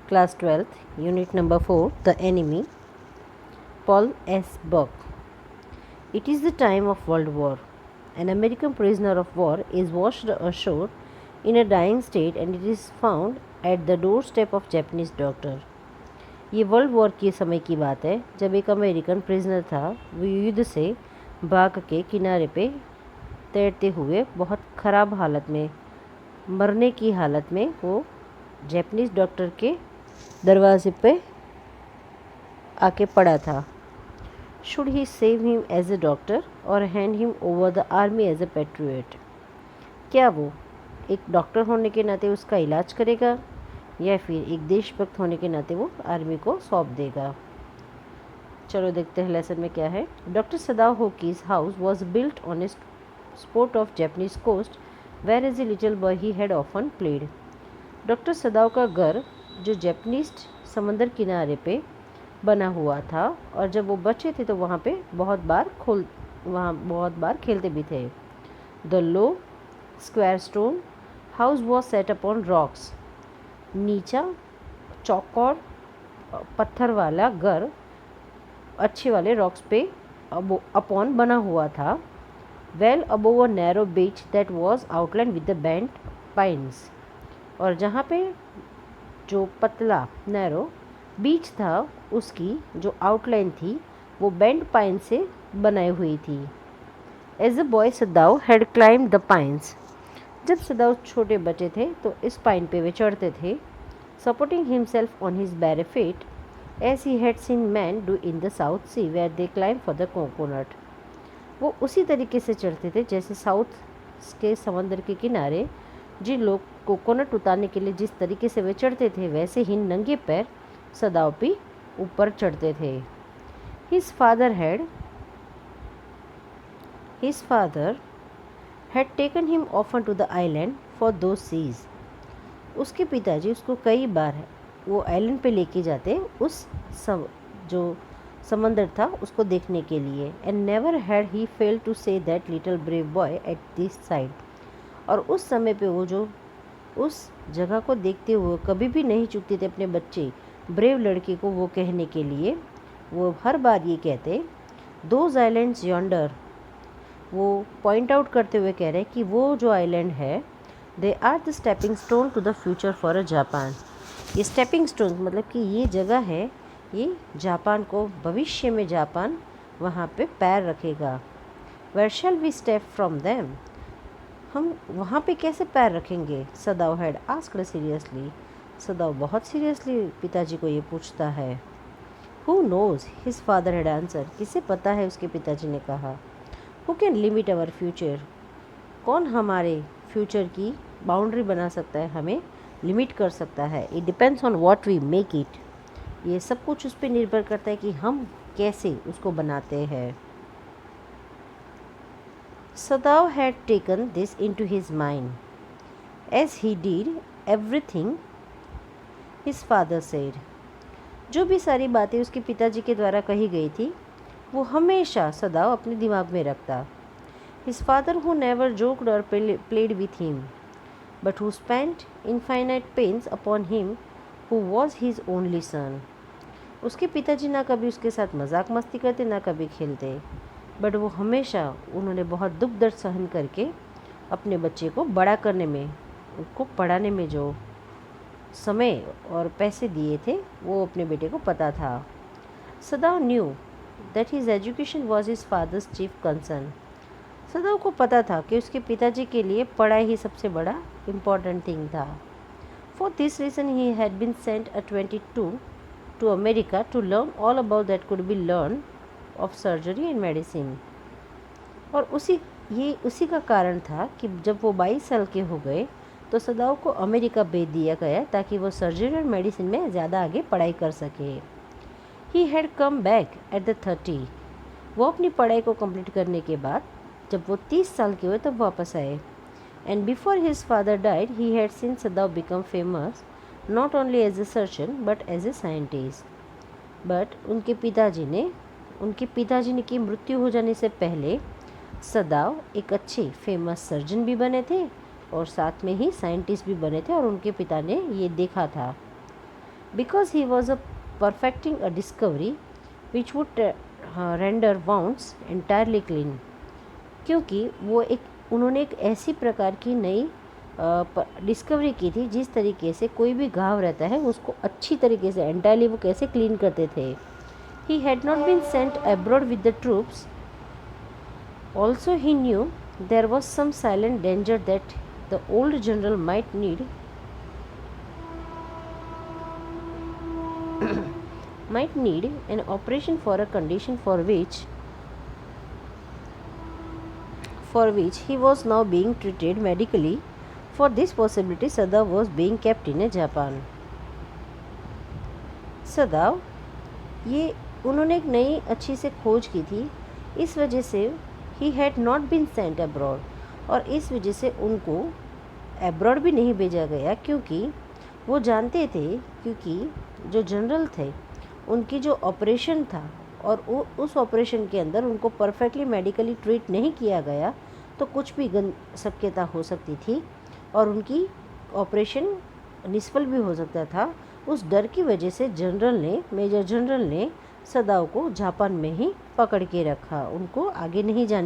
Class 12th, Unit number 4, The Enemy, Paul S. Buck. It is the time of World War. An American prisoner of war is washed ashore in a dying state and it is found at the doorstep of Japanese doctor. ये world war के समय की बात है जब एक American prisoner था। वो युद्ध से भाग के किनारे पे तैरते हुए बहुत ख़राब हालत में, मरने की हालत में वो जापानीज़ डॉक्टर के दरवाजे पे आके पड़ा था। Should he save him as a doctor और hand him over the army as a patriot? क्या वो एक डॉक्टर होने के नाते उसका इलाज करेगा या फिर एक देशभक्त होने के नाते वो आर्मी को सौंप देगा? चलो देखते हैं लेसन में क्या है। Doctor Sadao Hoki's house was built on a spot of Japanese coast where as a little boy he had often played. Doctor Sadao का घर जो जापानीज समंदर किनारे पे बना हुआ था और जब वो बच्चे थे तो वहाँ पे बहुत बार खेलते भी थे। The low square stone house was set upon rocks. नीचा चौकोर पत्थर वाला घर अच्छे वाले रॉक्स पे अपॉन बना हुआ था। Well above a narrow beach that was outline with the bent pines. और जहाँ पे जो पतला नैरो बीच था उसकी जो आउटलाइन थी वो बेंट पाइन से बनाई हुई थी। As a boy Sadao had climbed the pines. जब सदाओ छोटे बच्चे थे तो इस पाइन पे वे चढ़ते थे। Supporting himself on his bare feet as he had seen men do in the south sea where they climb for the coconut. वो उसी तरीके से चढ़ते थे जैसे साउथ के समंदर के किनारे जिन लोग कोकोनट उतारने के लिए जिस तरीके से वे चढ़ते थे वैसे ही नंगे पैर सदाओ पे ऊपर चढ़ते थे। His father had taken him often to the island for दो सीज। उसके पिताजी उसको कई बार वो आइलैंड पे लेके जाते जो समंदर था उसको देखने के लिए। And never had he failed to say that little brave boy at this side. और उस समय पे वो जो उस जगह को देखते हुए कभी भी नहीं चूकते थे अपने बच्चे ब्रेव लड़के को वो कहने के लिए। वो हर बार ये कहते दोज आइलैंड्स यॉन्डर। वो पॉइंट आउट करते हुए कह रहे कि वो जो आइलैंड है they are the stepping stone to the future for a Japan. ये स्टेपिंग स्टोन मतलब कि ये जगह है, ये जापान को भविष्य में जापान वहाँ पे पैर रखेगा। Where shall we step from them? हम वहाँ पे कैसे पैर रखेंगे? Sadao had asked seriously. Sadao बहुत सीरियसली पिताजी को ये पूछता है। Who knows? His father had answer. किसे पता है? उसके पिताजी ने कहा। Who can limit our future? कौन हमारे फ्यूचर की बाउंड्री बना सकता है, हमें लिमिट कर सकता है? It depends on what we make it. ये सब कुछ उस पर निर्भर करता है कि हम कैसे उसको बनाते हैं। Sadao had taken this into his mind as he did everything his father said. जो भी सारी बातें उसके पिताजी के द्वारा कही गई थी वो हमेशा सदाओ अपने दिमाग में रखता। His father who never joked और played with him but who spent infinite pains upon him who was his only son. उसके पिताजी ना कभी उसके साथ मजाक मस्ती करते ना कभी खेलते, बट वो हमेशा उन्होंने बहुत दुख दर्द सहन करके अपने बच्चे को बड़ा करने में, उसको पढ़ाने में जो समय और पैसे दिए थे वो अपने बेटे को पता था। Sadao knew that his education was his father's chief concern. Sadao को पता था कि उसके पिताजी के लिए पढ़ाई ही सबसे बड़ा इम्पॉर्टेंट थिंग था। For this reason he had been sent at 22 to America to learn all about that could be learn of surgery and medicine. और उसी का कारण था कि जब वो 22 साल के हो गए तो सदाओ को अमेरिका भेज दिया गया ताकि वो सर्जरी और मेडिसिन में ज़्यादा आगे पढ़ाई कर सके। He had come back at the 30। वो अपनी पढ़ाई को कंप्लीट करने के बाद जब वो 30 साल के हुए तब वापस आए। And before his father died he had seen Sadao become famous not only as a surgeon but as a scientist. But उनके पिताजी ने की मृत्यु हो जाने से पहले सदाओ एक अच्छे फेमस सर्जन भी बने थे और साथ में ही साइंटिस्ट भी बने थे और उनके पिता ने ये देखा था। because he was perfecting a discovery which would render wounds entirely clean. क्योंकि वो उन्होंने एक ऐसी प्रकार की नई डिस्कवरी की थी जिस तरीके से कोई भी घाव रहता है उसको अच्छी तरीके से एंटायरली वो कैसे क्लीन करते थे. He had not been sent abroad with the troops. Also he knew there was some silent danger that the old general might need an operation for a condition for which he was now being treated medically. For this possibility, Sadav was being kept in Japan. सदाव ये उन्होंने एक नई अच्छी से खोज की थी, इस वजह से ही had not been sent abroad, और इस वजह से उनको अब्रॉड भी नहीं भेजा गया, क्योंकि वो जानते थे क्योंकि जो जनरल थे उनकी जो ऑपरेशन था और उस ऑपरेशन के अंदर उनको परफेक्टली मेडिकली ट्रीट नहीं किया गया तो कुछ भी शक्यता हो सकती थी और उनकी ऑपरेशन निष्फल भी हो सकता था. उस डर की वजह से मेजर जनरल ने सदाव को जापान में ही पकड़ के रखा, उनको आगे नहीं जाने